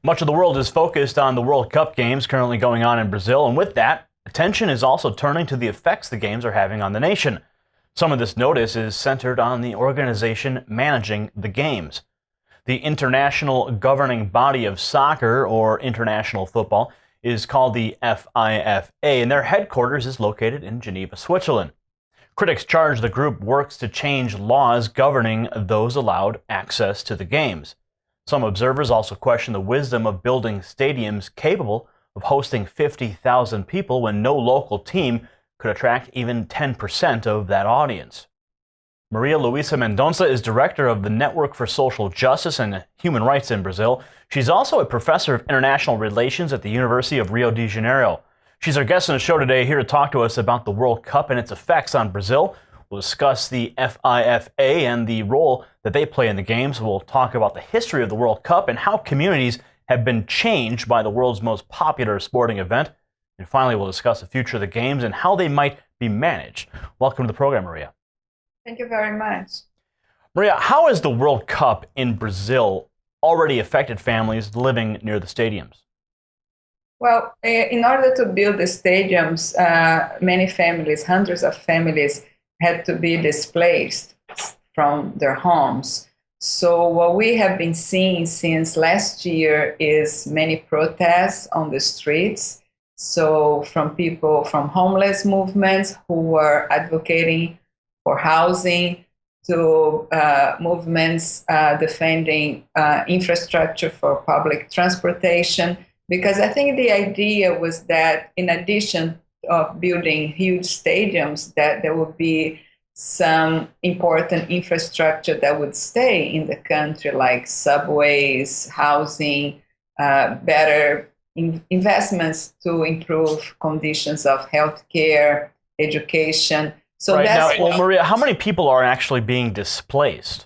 Much of the world is focused on the World Cup games currently going on in Brazil, and with that, attention is also turning to the effects the games are having on the nation. Some of this notice is centered on the organization managing the games. The international governing body of soccer, or international football, is called the FIFA, and their headquarters is located in Geneva, Switzerland. Critics charge the group works to change laws governing those allowed access to the games. Some observers also question the wisdom of building stadiums capable of hosting 50,000 people when no local team could attract even 10% of that audience. Maria Luisa Mendoca is director of the Network for Social Justice and Human Rights in Brazil. She's also a professor of international relations at the University of Rio de Janeiro. She's our guest on the show today, here to talk to us about the World Cup and its effects on Brazil. We'll discuss the FIFA and the role that they play in the games. We'll talk about the history of the World Cup and how communities have been changed by the world's most popular sporting event. And finally, we'll discuss the future of the games and how they might be managed. Welcome to the program, Maria. Thank you very much. Maria, how has the World Cup in Brazil already affected families living near the stadiums? Well, in order to build the stadiums, many families, hundreds of families, had to be displaced from their homes. So what we have been seeing since last year is many protests on the streets. So from people from homeless movements who were advocating for housing to movements defending infrastructure for public transportation. Because I think the idea was that in addition of building huge stadiums, that there would be some important infrastructure that would stay in the country, like subways, housing, better investments to improve conditions of healthcare, education. So right. that's now, Maria, how many people are actually being displaced?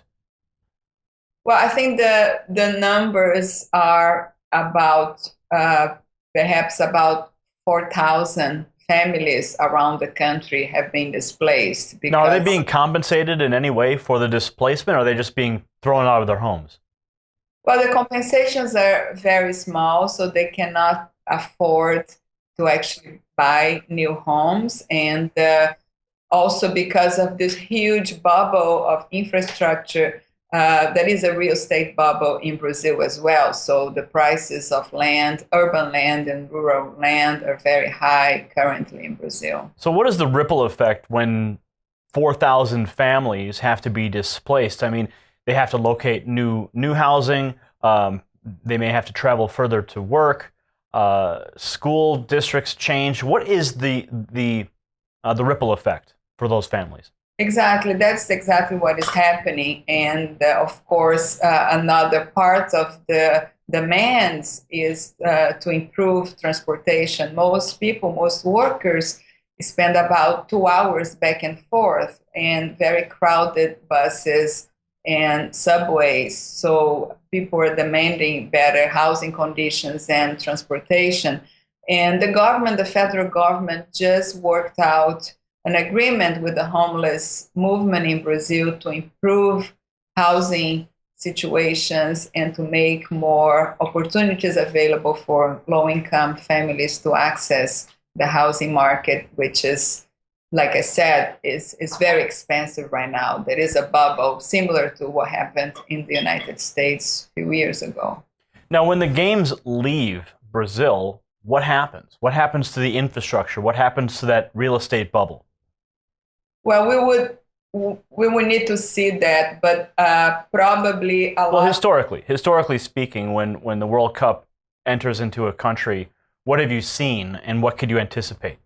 Well, I think the numbers are about perhaps about 4,000 families around the country have been displaced. Now, are they being compensated in any way for the displacement, or are they just being thrown out of their homes? Well, the compensations are very small, so they cannot afford to actually buy new homes. And also because of this huge bubble of infrastructure, there is a real estate bubble in Brazil as well. So the prices of land, urban land and rural land, are very high currently in Brazil. So what is the ripple effect when 4,000 families have to be displaced? I mean, they have to locate new housing. They may have to travel further to work. School districts change. What is the ripple effect for those families? Exactly. That's exactly what is happening. And of course, another part of the demands is to improve transportation. Most people, most workers spend about 2 hours back and forth in very crowded buses and subways. So people are demanding better housing conditions and transportation. And the government, the federal government, just worked out an agreement with the homeless movement in Brazil to improve housing situations and to make more opportunities available for low-income families to access the housing market, which is, like I said, is very expensive right now. There is a bubble similar to what happened in the United States a few years ago. Now, when the games leave Brazil, what happens? What happens to the infrastructure? What happens to that real estate bubble? Well, we would need to see that, but probably a lot. Well, historically speaking, when the World Cup enters into a country, what have you seen and what could you anticipate?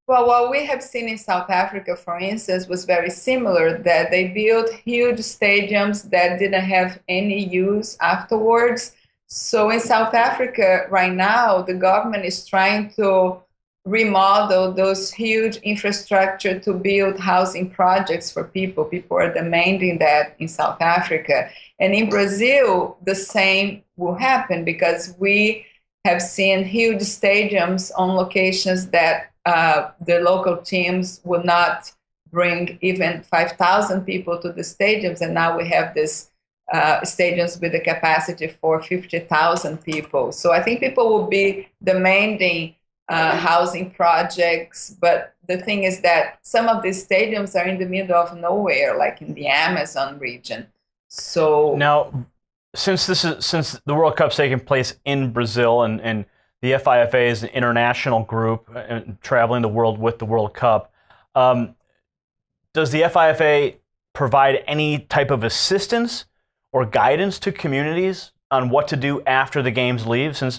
Well, what we have seen in South Africa, for instance, was very similar, that they built huge stadiums that didn't have any use afterwards. So in South Africa right now, the government is trying to remodel those huge infrastructure to build housing projects for people. People are demanding that in South Africa. And in Brazil, the same will happen because we have seen huge stadiums on locations that the local teams would not bring even 5,000 people to the stadiums. And now we have this stadiums with the capacity for 50,000 people. So I think people will be demanding housing projects, but the thing is that some of these stadiums are in the middle of nowhere, like in the Amazon region. So now, since the World Cup's taking place in Brazil, and the FIFA is an international group traveling the world with the World Cup, does the FIFA provide any type of assistance or guidance to communities on what to do after the games leave, since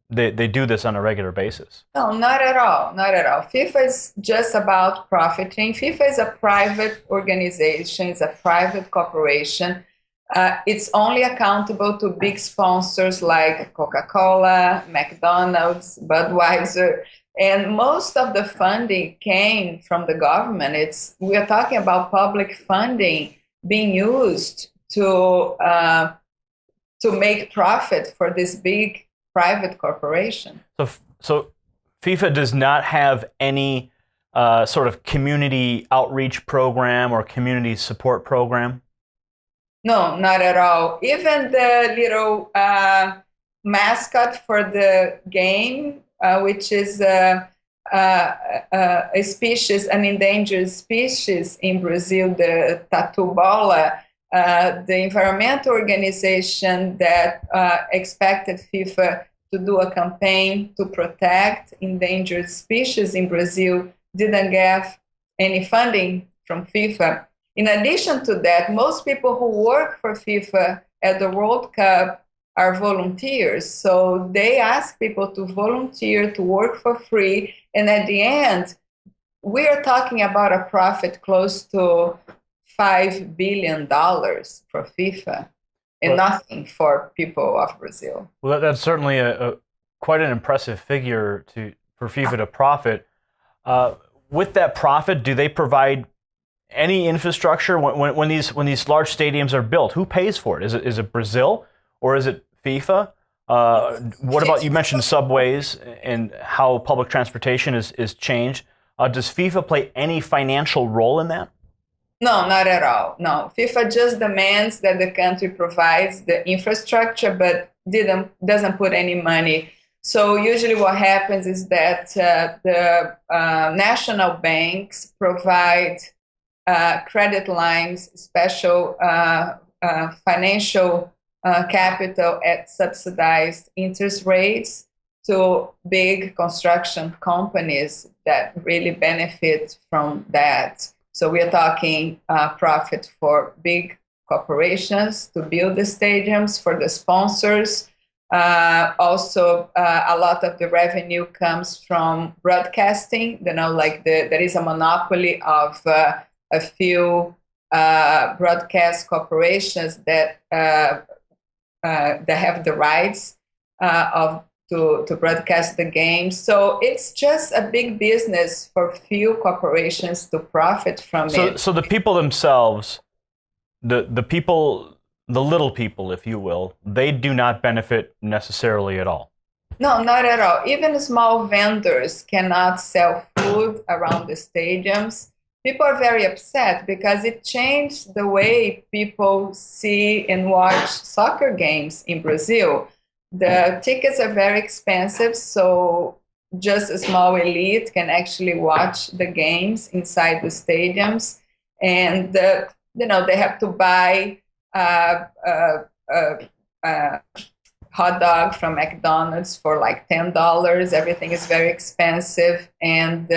they do this on a regular basis? no, not at all. Not at all. FIFA is just about profiting. FIFA is a private organization, it's a private corporation. It's only accountable to big sponsors like Coca-Cola, McDonald's, Budweiser, and most of the funding came from the government. We are talking about public funding being used to make profit for this big private corporation. So FIFA does not have any sort of community outreach program or community support program? No, not at all. Even the little mascot for the game, which is a species, an endangered species in Brazil, the tatu bola, the environmental organization that expected FIFA to do a campaign to protect endangered species in Brazil didn't get any funding from FIFA. In addition to that, most people who work for FIFA at the World Cup are volunteers. So they ask people to volunteer to work for free. And at the end, we are talking about a profit close to $5 billion for FIFA and nothing for people of Brazil. Well, that's certainly quite an impressive figure for FIFA to profit. With that profit, do they provide any infrastructure when these large stadiums are built? Who pays for it? Is it Brazil or is it FIFA? What about, you mentioned subways and how public transportation is changed. Does FIFA play any financial role in that? No, not at all. No, FIFA just demands that the country provides the infrastructure, but doesn't put any money. So usually what happens is that the national banks provide credit lines, special financial capital at subsidized interest rates to big construction companies that really benefit from that. So we are talking profit for big corporations to build the stadiums, for the sponsors. Also, a lot of the revenue comes from broadcasting. There is a monopoly of a few broadcast corporations that have the rights to broadcast the games. So it's just a big business for few corporations to profit from it. So the people themselves, the little people, if you will, they do not benefit necessarily at all. No, not at all. Even small vendors cannot sell food around the stadiums. People are very upset because it changed the way people see and watch soccer games in Brazil. The tickets are very expensive, so just a small elite can actually watch the games inside the stadiums. And, they have to buy hot dog from McDonald's for like $10. Everything is very expensive. And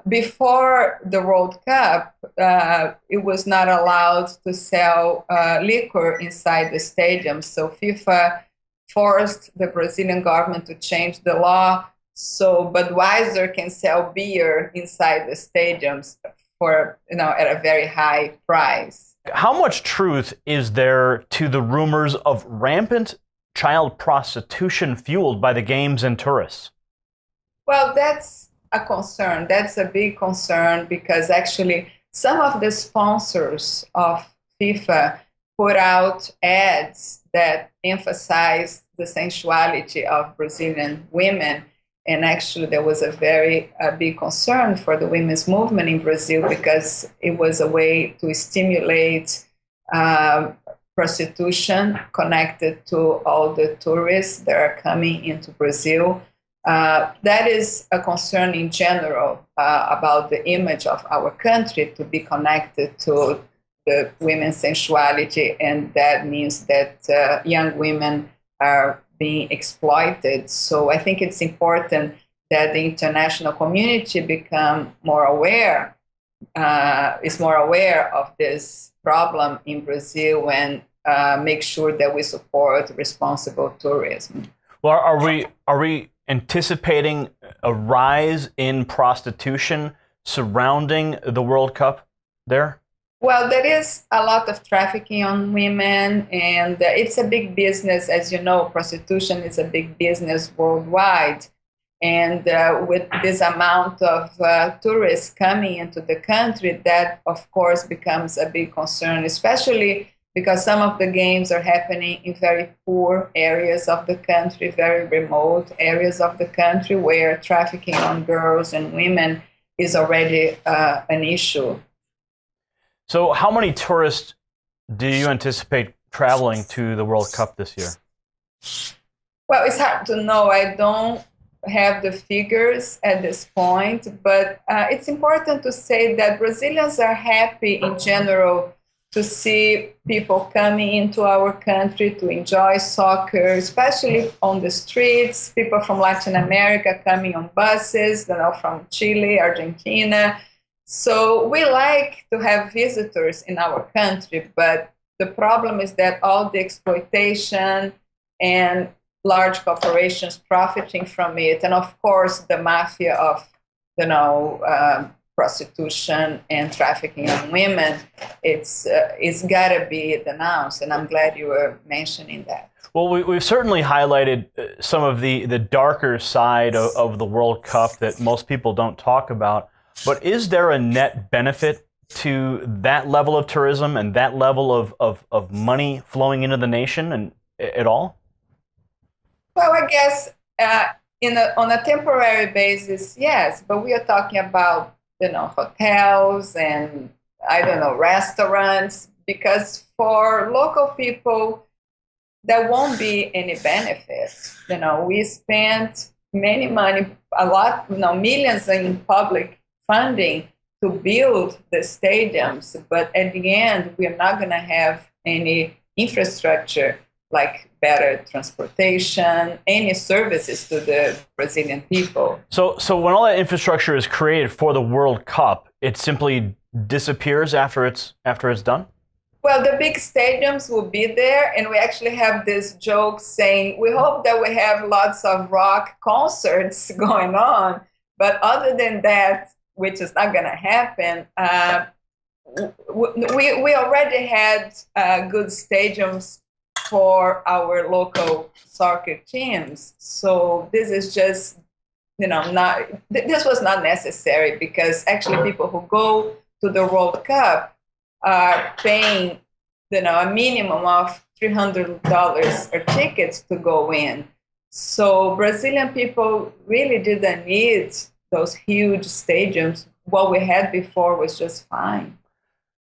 before the World Cup, it was not allowed to sell liquor inside the stadium. So FIFA forced the Brazilian government to change the law so Budweiser can sell beer inside the stadiums for, at a very high price. How much truth is there to the rumors of rampant child prostitution fueled by the games and tourists? Well, that's a concern. That's a big concern because actually some of the sponsors of FIFA put out ads that emphasize the sensuality of Brazilian women. And actually there was a big concern for the women's movement in Brazil because it was a way to stimulate prostitution connected to all the tourists that are coming into Brazil. That is a concern in general about the image of our country to be connected to the women's sensuality, and that means that young women are being exploited. So I think it's important that the international community become more aware, is more aware of this problem in Brazil, and make sure that we support responsible tourism. Well, are we anticipating a rise in prostitution surrounding the World Cup there? Well, there is a lot of trafficking on women, and it's a big business. As you know, prostitution is a big business worldwide. And with this amount of tourists coming into the country, that, of course, becomes a big concern, especially because some of the games are happening in very poor areas of the country, very remote areas of the country, where trafficking on girls and women is already an issue. So how many tourists do you anticipate traveling to the World Cup this year? Well, it's hard to know. I don't have the figures at this point, but it's important to say that Brazilians are happy in general to see people coming into our country to enjoy soccer, especially on the streets, people from Latin America coming on buses, from Chile, Argentina. So we like to have visitors in our country, but the problem is that all the exploitation and large corporations profiting from it, and of course the mafia of, prostitution and trafficking of women, it's got to be denounced, and I'm glad you were mentioning that. Well, we've certainly highlighted some of the darker side of the World Cup that most people don't talk about. But is there a net benefit to that level of tourism and that level of money flowing into the nation and at all? Well, I guess on a temporary basis, yes. But we are talking about, hotels and, restaurants, because for local people, there won't be any benefit. We spent many money, a lot, millions in public funding to build the stadiums, but at the end, we're not going to have any infrastructure like better transportation, any services to the Brazilian people. So when all that infrastructure is created for the World Cup, it simply disappears after it's done? Well, the big stadiums will be there, and we actually have this joke saying, we hope that we have lots of rock concerts going on, but other than that, which is not going to happen, we already had good stadiums for our local soccer teams. So this is just, this was not necessary, because actually people who go to the World Cup are paying, a minimum of $300 or tickets to go in. So Brazilian people really didn't need those huge stadiums. What we had before was just fine.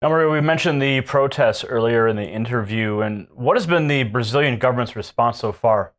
Now, Maria, we mentioned the protests earlier in the interview, and what has been the Brazilian government's response so far?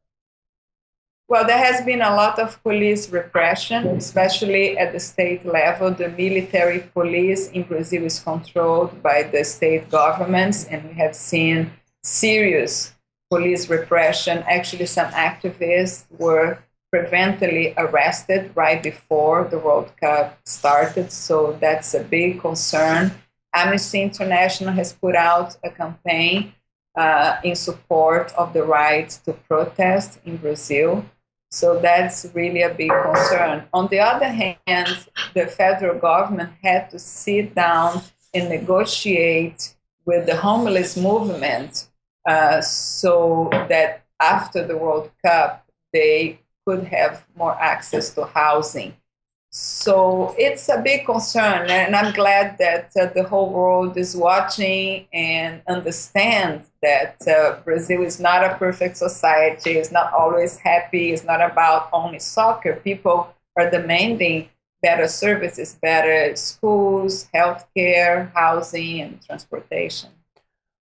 Well, there has been a lot of police repression, especially at the state level. The military police in Brazil is controlled by the state governments, and we have seen serious police repression. Actually, some activists were preventively arrested right before the World Cup started, so that's a big concern. Amnesty International has put out a campaign in support of the right to protest in Brazil. So that's really a big concern. On the other hand, the federal government had to sit down and negotiate with the homeless movement so that after the World Cup, they could have more access to housing. So it's a big concern, and I'm glad that the whole world is watching and understand that Brazil is not a perfect society, it's not always happy, it's not about only soccer. People are demanding better services, better schools, healthcare, housing, and transportation.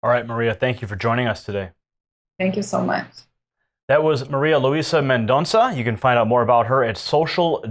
All right, Maria, thank you for joining us today. Thank you so much. That was Maria Luisa Mendoca. You can find out more about her at social.org.br.